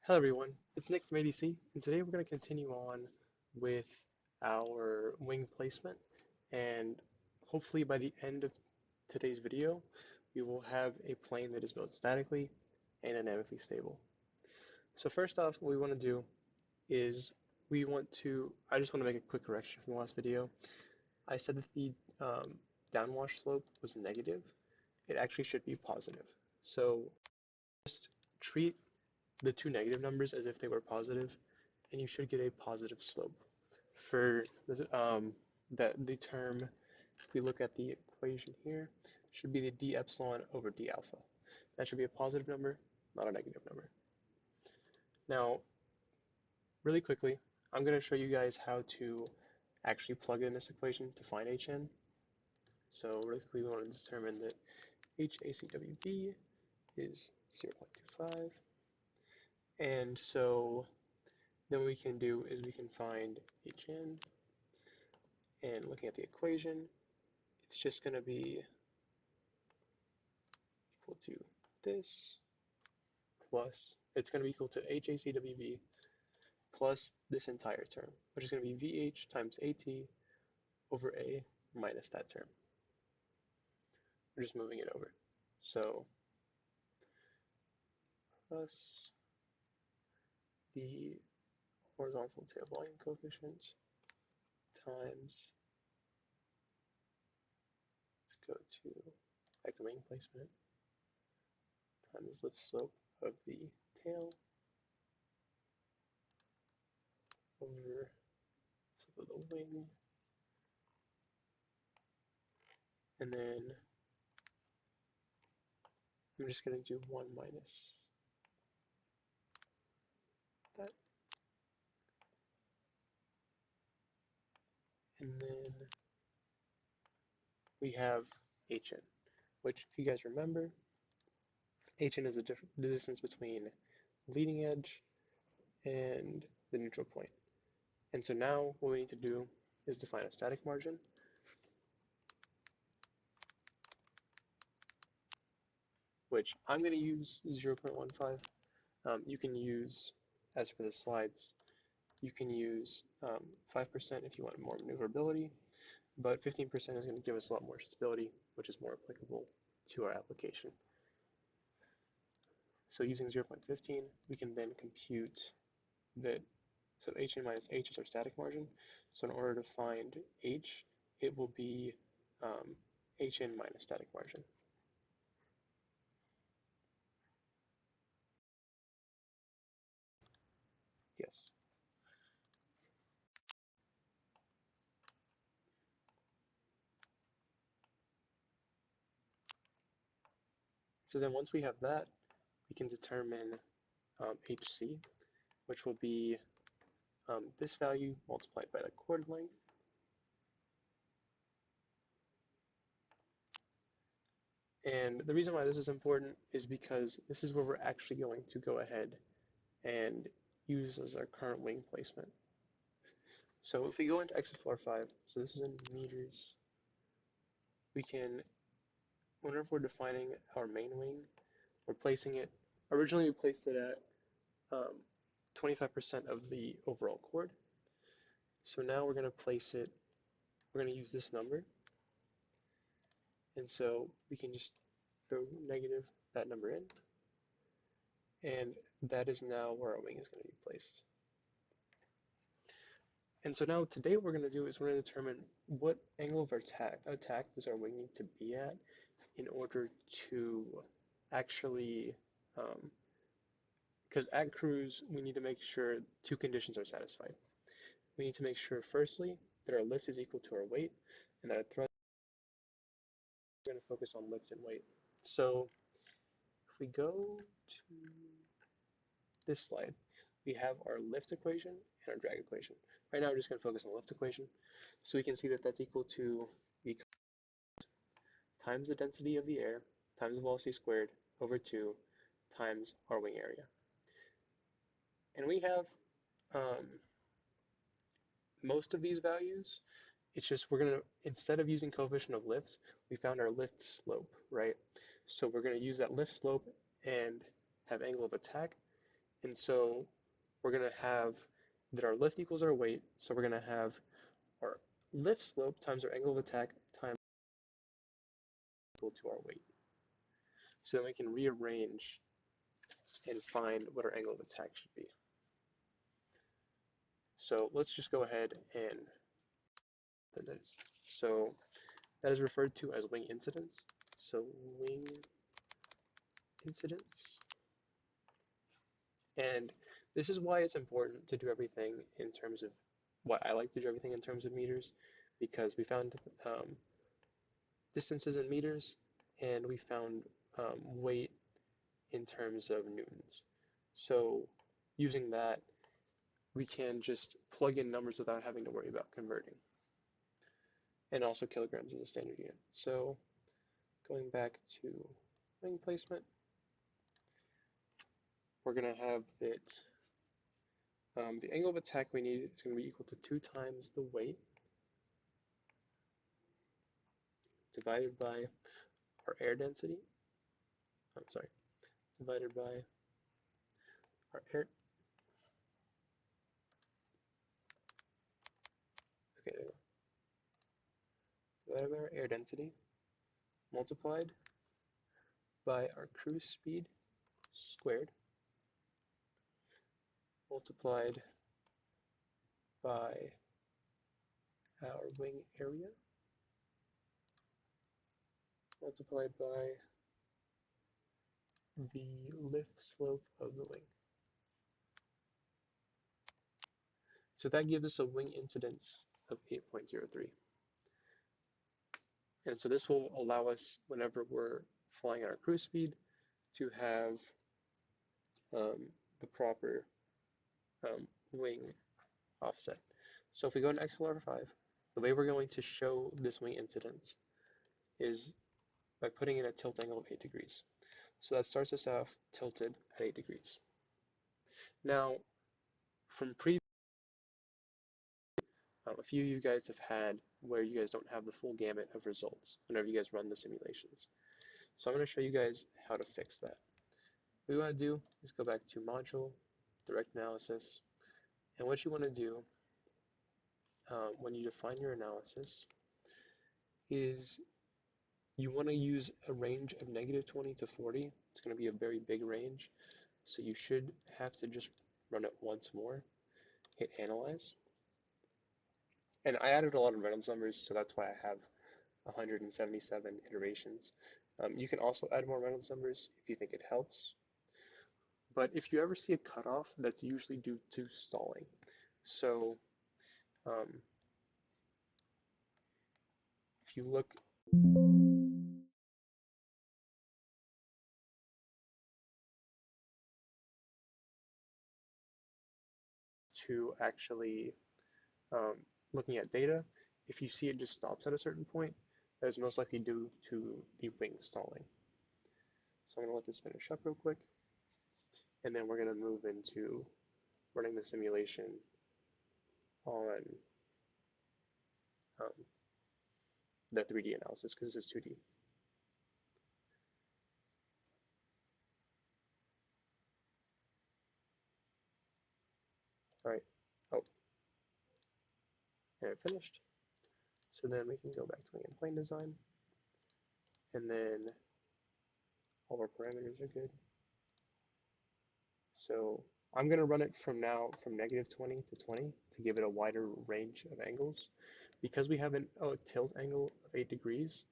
Hello everyone, it's Nick from ADC, and today we're going to continue on with our wing placement, and hopefully by the end of today's video, we will have a plane that is both statically and dynamically stable. So first off, what we want to do is I just want to make a quick correction from the last video. I said that the downwash slope was negative. It actually should be positive. So just treat the two negative numbers as if they were positive, and you should get a positive slope. For the term, if we look at the equation here, should be the d epsilon over d alpha. That should be a positive number, not a negative number. Now, really quickly, I'm going to show you guys how to actually plug in this equation to find HN. So really quickly, we want to determine that HACWB is 0.25, and so then what we can do is we can find HN, and looking at the equation, it's just going to be equal to this plus, it's going to be equal to HACWB plus this entire term, which is going to be VH times AT over A minus that term. We're just moving it over. So plus the horizontal tail volume coefficient times, let's go to back to wing placement, times lift slope of the tail over slope of the wing, and then I'm just going to do 1 minus that, and then we have HN, which if you guys remember, HN is the distance between leading edge and the neutral point. And so now what we need to do is define a static margin, which I'm going to use 0.15. You can use, as for the slides, you can use 5% if you want more maneuverability, but 15% is going to give us a lot more stability, which is more applicable to our application. So using 0.15, we can then compute that, so Hn minus H is our static margin. So in order to find H, it will be Hn minus static margin. Yes. So then once we have that, we can determine HC, which will be this value multiplied by the chord length. And the reason why this is important is because this is where we're actually going to go ahead and use as our current wing placement. So if we go into XFLR5, so this is in meters, we can, whenever we're defining our main wing, we're placing it, originally we placed it at 25% of the overall chord. So now we're going to place it, we're going to use this number, and so we can just throw negative that number in, and that is now where our wing is going to be placed. And so now today what we're going to do is we're going to determine what angle of attack does our wing need to be at in order to actually, because at cruise we need to make sure two conditions are satisfied. We need to make sure firstly that our lift is equal to our weight, and that our thrust, we're going to focus on lift and weight. So if we go to this slide, we have our lift equation and our drag equation. Right now, we're just going to focus on the lift equation. So we can see that that's equal to the times the density of the air times the velocity squared over 2 times our wing area. And we have most of these values. It's just we're going to, instead of using coefficient of lift, we found our lift slope, right? So we're going to use that lift slope and have angle of attack And so we're going to have that our lift equals our weight. So we're going to have our lift slope times our angle of attack times equal to our weight. So then we can rearrange and find what our angle of attack should be. So let's just go ahead and that is. So that is referred to as wing incidence. So wing incidence. And this is why it's important to do everything in terms of what I like to do everything in terms of meters, because we found distances in meters and we found weight in terms of newtons. So using that, we can just plug in numbers without having to worry about converting. And also kilograms is a standard unit. So going back to wing placement, we're going to have that the angle of attack we need is going to be equal to 2 times the weight divided by our air density. I'm sorry, divided by our air. Okay, there we go. Divided by our air density multiplied by our cruise speed squared multiplied by our wing area multiplied by the lift slope of the wing. So that gives us a wing incidence of 8.03. And so this will allow us, whenever we're flying at our cruise speed, to have the proper wing offset. So if we go into XFLR5, the way we're going to show this wing incidence is by putting in a tilt angle of 8 degrees. So that starts us off tilted at 8 degrees. Now, from previous, a few of you guys have had where you guys don't have the full gamut of results whenever you guys run the simulations. So I'm going to show you guys how to fix that. What you want to do is go back to Module, Direct Analysis, and what you want to do when you define your analysis is you want to use a range of -20 to 40. It's going to be a very big range, so you should have to just run it once more, hit Analyze. And I added a lot of Reynolds numbers, so that's why I have 177 iterations. You can also add more Reynolds numbers if you think it helps. But if you ever see a cutoff, that's usually due to stalling. So if you look to actually looking at data, if you see it just stops at a certain point, that is most likely due to the wing stalling. So I'm going to let this finish up real quick, and then we're going to move into running the simulation on the 3D analysis, because this is 2D. All right. Oh, and it finished. So then we can go back to wing and plane design, and then all our parameters are good. So I'm going to run it from now from -20 to 20 to give it a wider range of angles. Because we have a tilt angle of 8 degrees,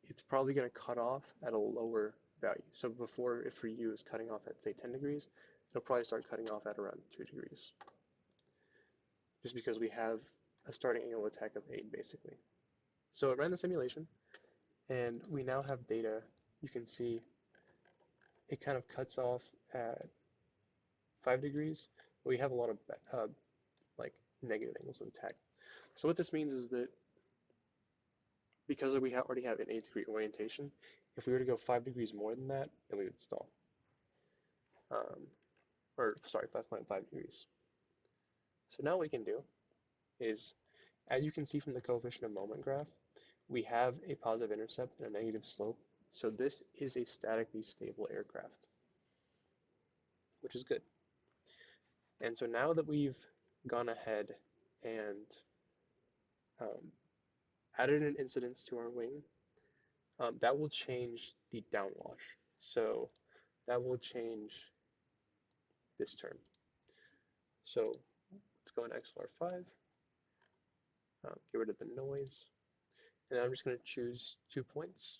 it's probably going to cut off at a lower value. So before, if for you is cutting off at say 10 degrees, it'll probably start cutting off at around 2 degrees. Just because we have a starting angle of attack of 8 basically. So it ran the simulation, and we now have data. You can see it kind of cuts off at 5 degrees. We have a lot of like negative angles of attack. So what this means is that because we already have an 8-degree orientation, if we were to go 5 degrees more than that, then we would stall. Or sorry, 5.5 degrees. So now what we can do is, as you can see from the coefficient of moment graph, we have a positive intercept and a negative slope. So this is a statically stable aircraft, which is good. And so now that we've gone ahead and um, added an incidence to our wing, that will change the downwash. So that will change this term. So let's go in XFLR5, get rid of the noise, and I'm just going to choose 2 points.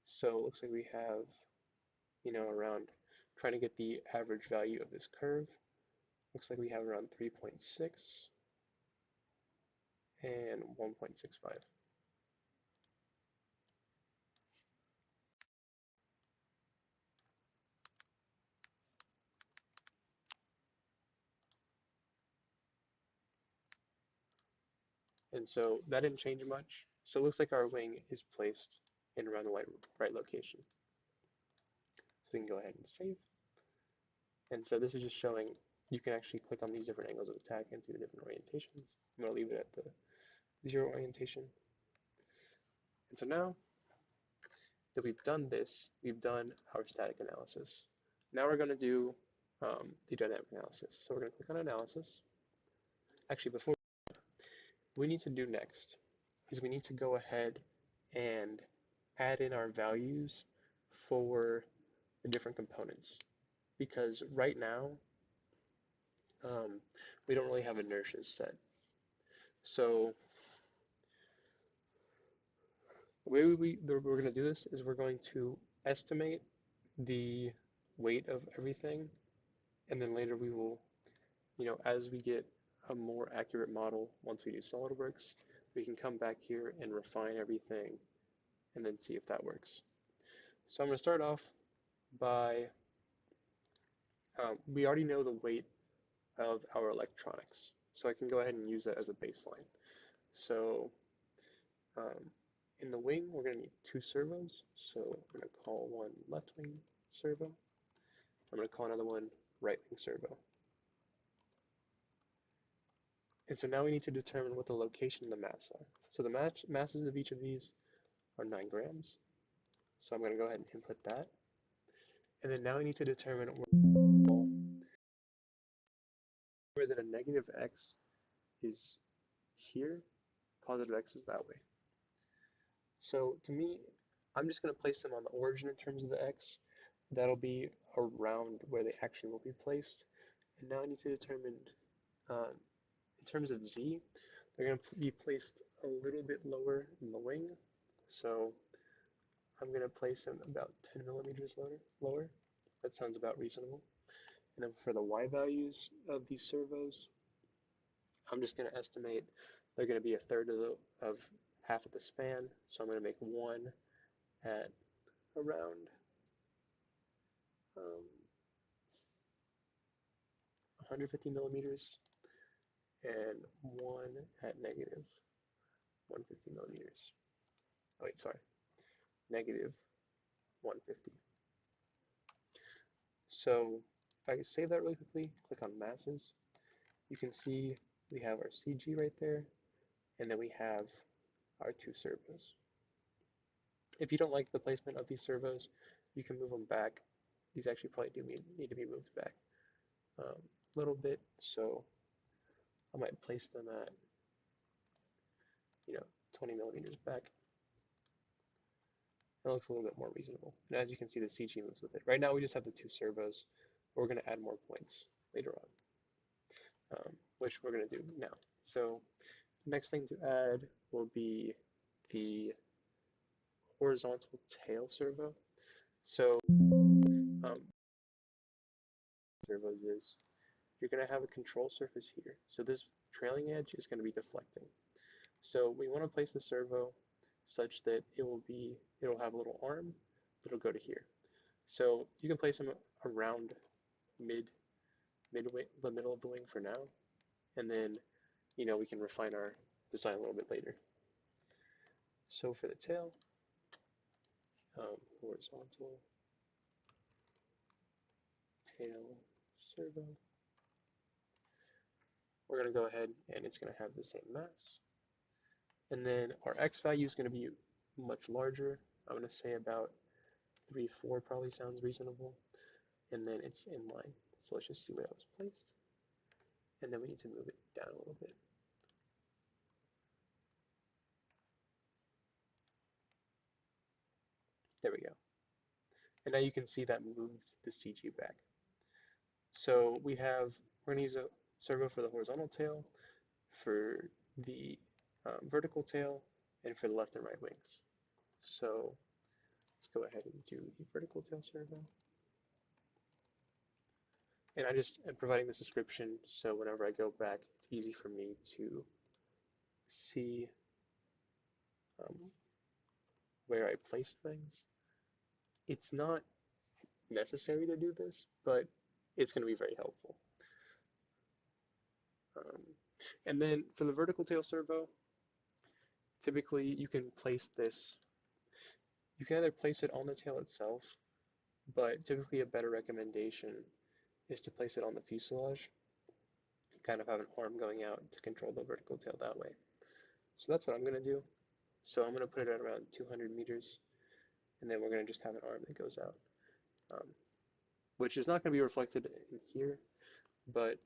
So it looks like we have, around, trying to get the average value of this curve, looks like we have around 3.6 and 1.65. And so that didn't change much. So it looks like our wing is placed in around the right location. So we can go ahead and save. And so this is just showing you can actually click on these different angles of attack and see the different orientations. I'm going to leave it at the 0 orientation. And so now that we've done this, we've done our static analysis. Now we're going to do the dynamic analysis. So we're going to click on analysis. Actually, before we need to do next is we need to go ahead and add in our values for the different components. Because right now, we don't really have inertias set. So the way we're going to do this is we're going to estimate the weight of everything, and then later we will, as we get a more accurate model, once we do SolidWorks, we can come back here and refine everything and then see if that works. So I'm going to start off by, we already know the weight of our electronics, so I can go ahead and use that as a baseline. So in the wing, we're going to need 2 servos. So I'm going to call one left wing servo. I'm going to call another one right wing servo. And so now we need to determine what the location and the mass are. So the masses of each of these are 9 grams. So I'm going to go ahead and input that. And then now we need to determine where that a negative x is here, positive x is that way. So to me, I'm just going to place them on the origin in terms of the x. That'll be around where they actually will be placed. And now I need to determine, in terms of z, they're going to be placed a little bit lower in the wing. So I'm going to place them about 10 millimeters lower. That sounds about reasonable. And then for the y values of these servos, I'm just going to estimate they're going to be a third of half of the span. So I'm going to make one at around 150 millimeters and one at negative 150 millimeters. Oh wait, sorry, negative 150. So if I save that really quickly, click on masses, you can see we have our CG right there, and then we have our 2 servos. If you don't like the placement of these servos, you can move them back. These actually probably do need to be moved back a little bit, so I might place them at 20 millimeters back. That looks a little bit more reasonable. And as you can see, the CG moves with it. Right now we just have the 2 servos, but we're going to add more points later on, which we're going to do now. So next thing to add will be the horizontal tail servo. So servos is you're going to have a control surface here. So this trailing edge is going to be deflecting. So we want to place the servo such that it'll have a little arm that'll go to here. So you can place them around the middle of the wing for now, and then we can refine our design a little bit later. So for the tail, horizontal tail servo, we're going to go ahead and it's going to have the same mass. And then our x value is going to be much larger. I'm going to say about 3, 4 probably sounds reasonable. And then it's in line. So let's just see where that was placed. And then we need to move it down a little bit. There we go. And now you can see that moved the CG back. So we're going to use a servo for the horizontal tail, for the vertical tail, and for the left and right wings. So let's go ahead and do the vertical tail servo. And I just am providing this description so whenever I go back, it's easy for me to see where I place things. It's not necessary to do this, but it's going to be very helpful. And then for the vertical tail servo, typically you can place this, you can either place it on the tail itself, but typically a better recommendation is to place it on the fuselage, kind of have an arm going out to control the vertical tail that way. So that's what I'm going to do. So I'm going to put it at around 200 meters, and then we're going to just have an arm that goes out, which is not going to be reflected in here, but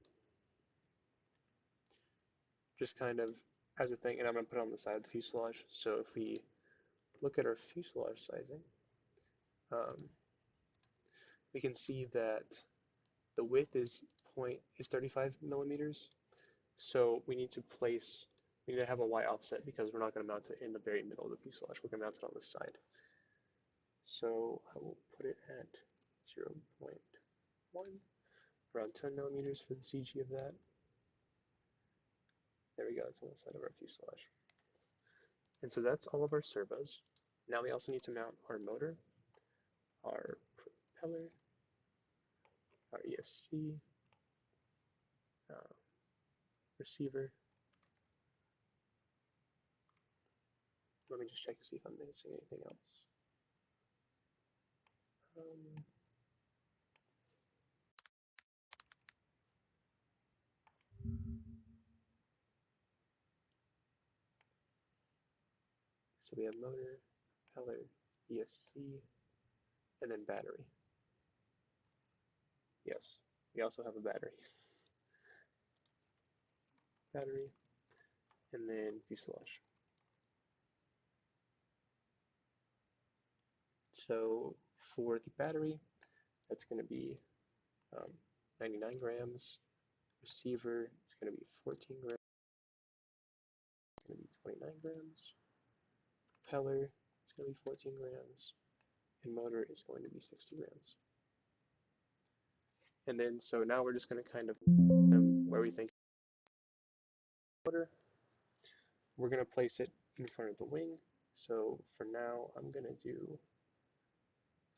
just kind of as a thing, and I'm going to put it on the side of the fuselage. So if we look at our fuselage sizing, we can see that the width is 35 millimeters. So we need to have a Y offset because we're not going to mount it in the very middle of the fuselage. We're going to mount it on the side. So I will put it at 0.1, around 10 millimeters for the CG of that. There we go, it's on the side of our fuselage. And so that's all of our servos. Now we also need to mount our motor, our propeller, our ESC, receiver. Let me just check to see if I'm missing anything else. So we have motor, propeller, ESC, and then battery. Yes, we also have a battery. Battery, and then fuselage. So for the battery, that's going to be 99 grams. Receiver is going to be 14 grams. It's going to be 29 grams. Propeller is going to be 14 grams. And motor is going to be 60 grams. And then, so now we're just going to kind of where we think motor. We're going to place it in front of the wing. So for now, I'm going to do,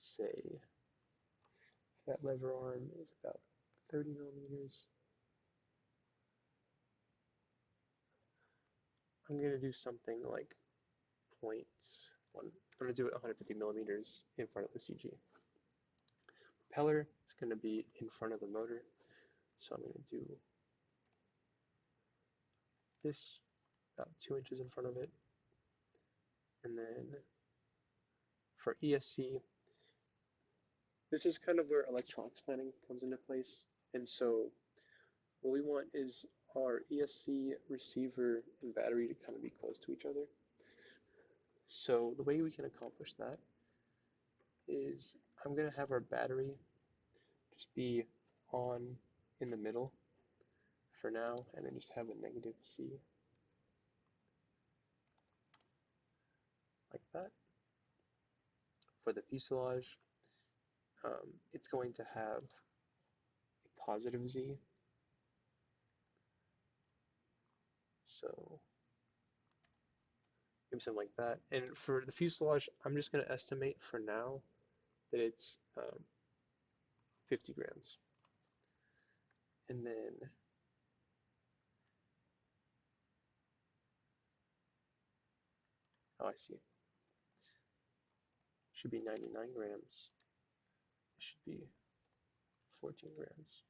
say, that lever arm is about 30 millimeters. I'm going to do something like 0.1. I'm going to do it 150 millimeters in front of the CG. Propeller is going to be in front of the motor. So I'm going to do this about 2 inches in front of it. And then for ESC, this is kind of where electronics planning comes into place. And so what we want is our ESC, receiver, and battery to kind of be close to each other. So the way we can accomplish that is I'm going to have our battery just be on in the middle for now, and then just have a negative C like that. For the fuselage, it's going to have a positive Z. So maybe something like that. And for the fuselage, I'm just going to estimate for now that it's 50 grams. And then oh, I see. Should be 99 grams. It should be 14 grams.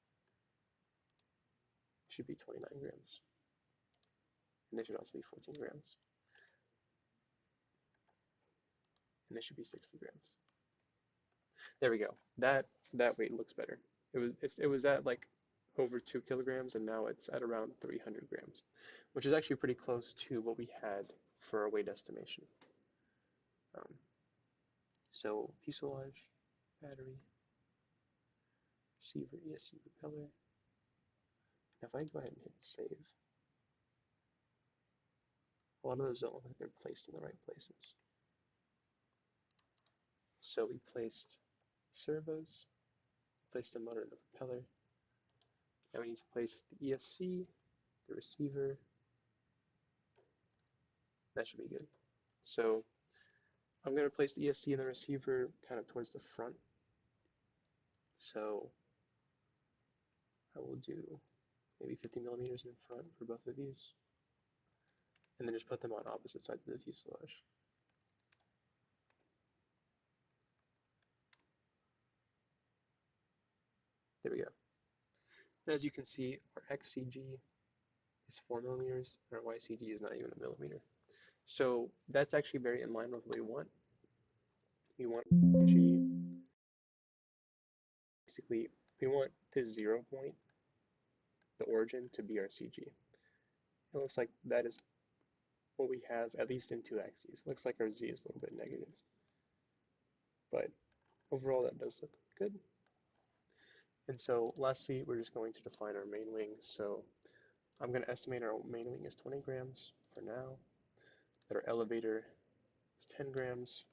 It should be 29 grams. And they should also be 14 grams. And they should be 60 grams. There we go. That weight looks better. It was at like over 2 kilograms, and now it's at around 300 grams, which is actually pretty close to what we had for our weight estimation. Um, so fuselage, battery, receiver, ESC propeller. Now if I go ahead and hit save, a lot of those don't look like they're placed in the right places. So we placed servos, placed the motor and the propeller. Now we need to place the ESC, the receiver. That should be good. So I'm going to place the ESC and the receiver kind of towards the front. So I will do maybe 50 millimeters in front for both of these, and then just put them on opposite sides of the fuselage. There we go. And as you can see, our XCG is 4 millimeters, and our YCG is not even a millimeter. So that's actually very in line with what we want. We want XCG, basically, we want this 0 point, the origin, to be our CG. It looks like that is what we have, at least in 2 axes. Looks like our Z is a little bit negative, but overall that does look good. And so lastly, we're just going to define our main wing. So I'm going to estimate our main wing is 20 grams for now, that our elevator is 10 grams,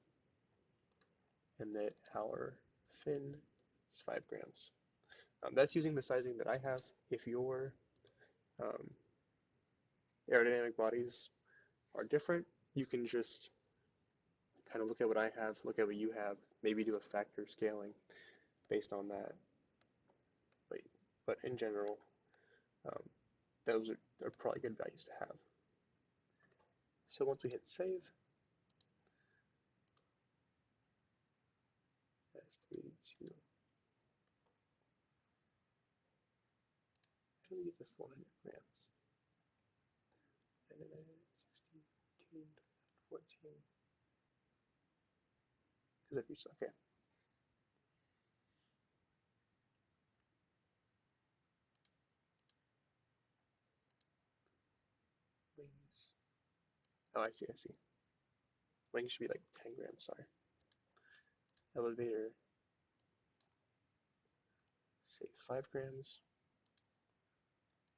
and that our fin is 5 grams. That's using the sizing that I have. If your um, aerodynamic bodies are different, you can just kind of look at what I have, look at what you have, maybe do a factor scaling based on that. But in general, um, those are probably good values to have. So once we hit save, S32, how do we get to 400 grams? 16, 15, 14, because if you, okay. Wings. Oh, I see, I see. Wings should be like 10 grams, sorry. Elevator, say 5 grams.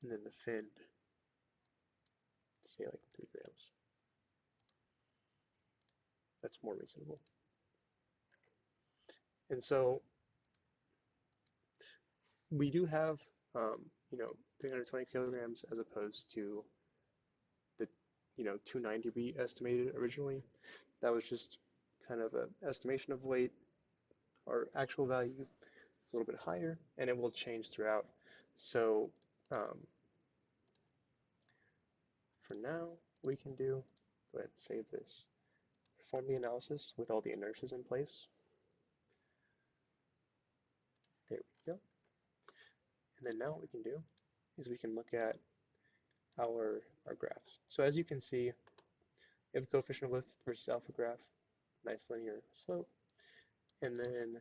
And then the fin, say like 3 grams. That's more reasonable. And so we do have, 320 kilograms as opposed to the, 290 we estimated originally. That was just kind of an estimation of weight. Our actual value is a little bit higher, and it will change throughout. So for now, we can go ahead and save this. Perform the analysis with all the inertias in place. There we go. And then now what we can do is we can look at our graphs. So as you can see, we have a coefficient of lift versus alpha graph, nice linear slope. And then,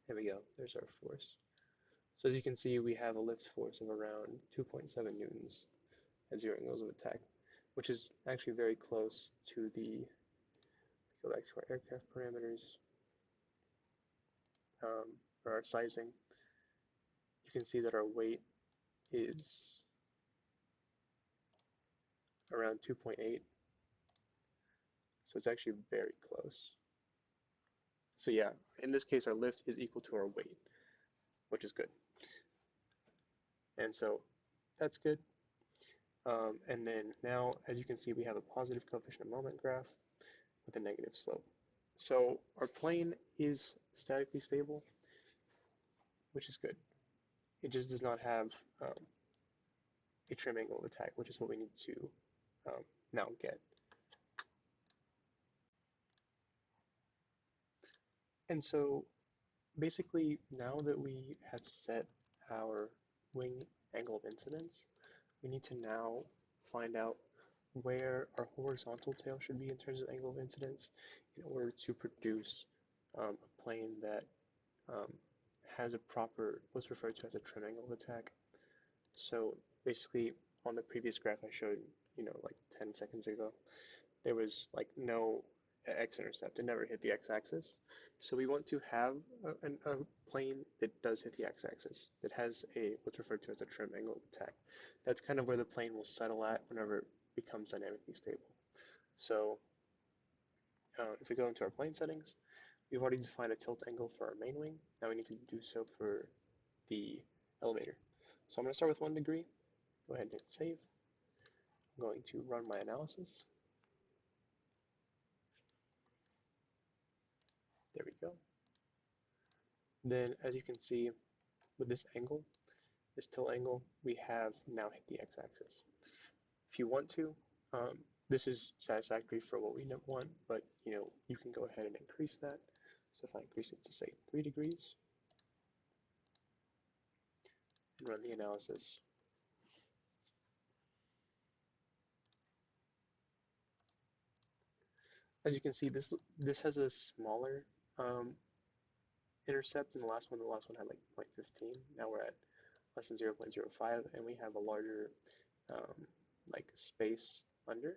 there we go, there's our force. So as you can see, we have a lift force of around 2.7 newtons at 0 angles of attack, which is actually very close to the, go back to our aircraft parameters, or our sizing. You can see that our weight is around 2.8, so it's actually very close. So yeah, in this case, our lift is equal to our weight, which is good. And so that's good. And then now, as you can see, we have a positive coefficient of moment graph with a negative slope. So our plane is statically stable, which is good. It just does not have a trim angle of attack, which is what we need to now get. And so basically, now that we have set our wing angle of incidence, we need to now find out where our horizontal tail should be in terms of angle of incidence in order to produce a plane that has a proper, what's referred to as a trim angle of attack. So basically, on the previous graph I showed, like 10 seconds ago, there was like no x-intercept. It never hit the x-axis. So we want to have a plane that does hit the x-axis, that has what's referred to as a trim angle of attack. That's kind of where the plane will settle at whenever it becomes dynamically stable. So if we go into our plane settings, we've already defined a tilt angle for our main wing. Now we need to do so for the elevator. So I'm going to start with 1 degree. Go ahead and hit save. I'm going to run my analysis. There we go. Then, as you can see, with this angle, this tilt angle, we have now hit the x-axis. If you want to, this is satisfactory for what we want, but you can go ahead and increase that. So if I increase it to say 3 degrees and run the analysis, as you can see, this has a smaller intercept than the last one. The last one had like 0.15. Now we're at less than 0.05, and we have a larger like space under.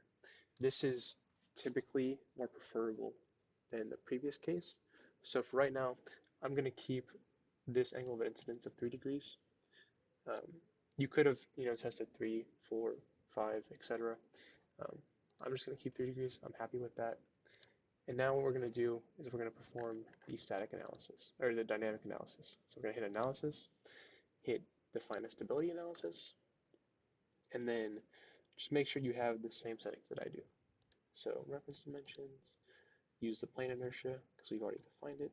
This is typically more preferable than the previous case. So for right now, I'm going to keep this angle of incidence of 3 degrees. You could have, tested 3, 4, 5, etc. I'm just going to keep 3 degrees. I'm happy with that. And now what we're going to do is we're going to perform the static analysis, or the dynamic analysis. So we're going to hit analysis, hit define a stability analysis, and then just make sure you have the same settings that I do. So reference dimensions, use the plane inertia because we've already defined it,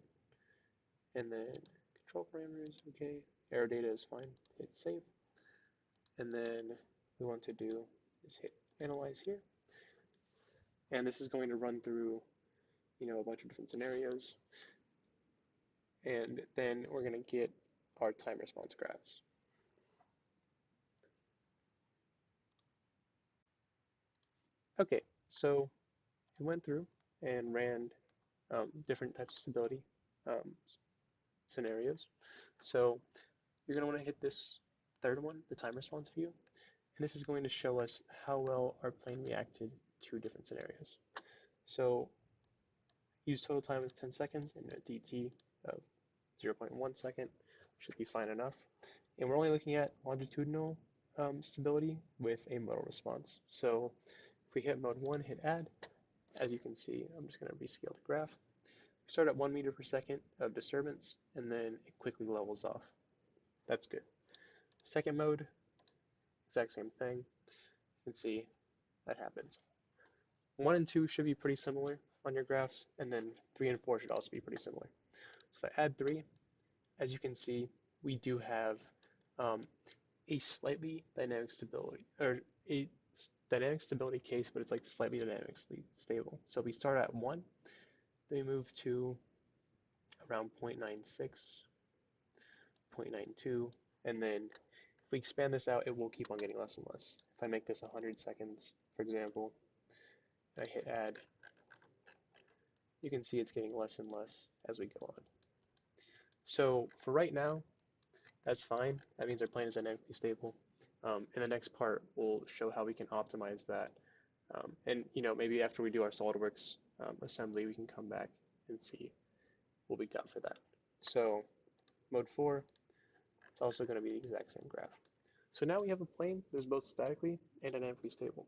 and then control parameters, okay, error data is fine, hit save, and then we want to do is hit analyze here, and this is going to run through a bunch of different scenarios, and then we're going to get our time response graphs. Okay, so we went through and ran different types of stability scenarios. So you're going to want to hit this third one, the time response view, and this is going to show us how well our plane reacted to different scenarios. So use total time as 10 seconds and a DT of 0.1 second should be fine enough. And we're only looking at longitudinal stability with a modal response. So if we hit mode 1, hit add, as you can see, I'm just going to rescale the graph. We start at 1 meter per second of disturbance, and then it quickly levels off. That's good. Second mode, exact same thing. You can see that happens. 1 and 2 should be pretty similar on your graphs, and then 3 and 4 should also be pretty similar. So if I add 3, as you can see, we do have a slightly dynamic stability, or a dynamic stability case, but it's like slightly dynamically stable. So we start at 1, then we move to around 0.96, 0.92, and then if we expand this out, it will keep on getting less and less. If I make this 100 seconds, for example, and I hit add, you can see it's getting less and less as we go on. So for right now, that's fine. That means our plane is dynamically stable. In the next part, we'll show how we can optimize that. And maybe after we do our SolidWorks assembly, we can come back and see what we got for that. So mode 4, it's also going to be the exact same graph. So now we have a plane that is both statically and dynamically stable.